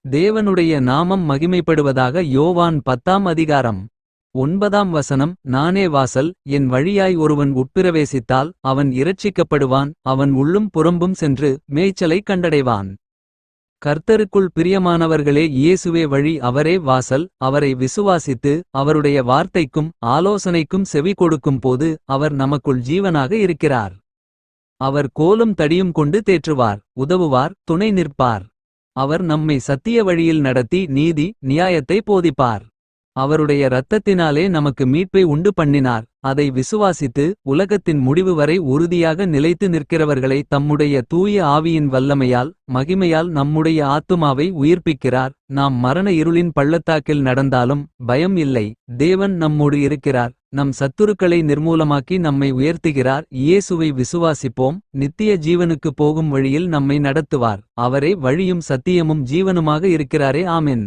தேவனுடைய நாமம் மகிமைப்படுவதாக. யோவான் 10ஆம் அதிகாரம் 9ஆம் வசனம். நானே வாசல், என் வழியாய் ஒருவன் உட்பிரவேசித்தால் அவன் இரட்சிக்கப்படுவான். அவன் உள்ளும் புறம்பும் சென்று மேய்ச்சலைக் கண்டடைவான். கர்த்தருக்குள் பிரியமானவர்களே, இயேசுவே வழி, அவரே வாசல். அவரை விசுவாசித்து அவருடைய வார்த்தைக்கும் ஆலோசனைக்கும் செவி கொடுக்கும் போது அவர் நமக்குள் ஜீவனாக இருக்கிறார். அவர் கோலும் தடியும் கொண்டு தேற்றுவார், உதவுவார், துணை நிற்பார். அவர் நம்மை சத்திய வழியில் நடத்தி நீதி நியாயத்தை போதிப்பார். அவருடைய இரத்தத்தினாலே நமக்கு மீட்பை உண்டு பண்ணினார். அதை விசுவாசித்து உலகத்தின் முடிவு வரை உறுதியாக நிலைத்து நிற்கிறவர்களை தம்முடைய தூய ஆவியின் வல்லமையால் மகிமையால் நம்முடைய ஆத்துமாவை உயிர்ப்பிக்கிறார். நாம் மரண இருளின் பள்ளத்தாக்கில் நடந்தாலும் பயம் இல்லை. தேவன் நம்மோடு இருக்கிறார். நம் சத்துருக்களை நிர்மூலமாக்கி நம்மை உயர்த்துகிறார். இயேசுவை விசுவாசிப்போம், நித்திய ஜீவனுக்கு போகும் வழியில் நம்மை நடத்துவார். அவரே வழியும் சத்தியமும் ஜீவனுமாக இருக்கிறாரே. ஆமென்.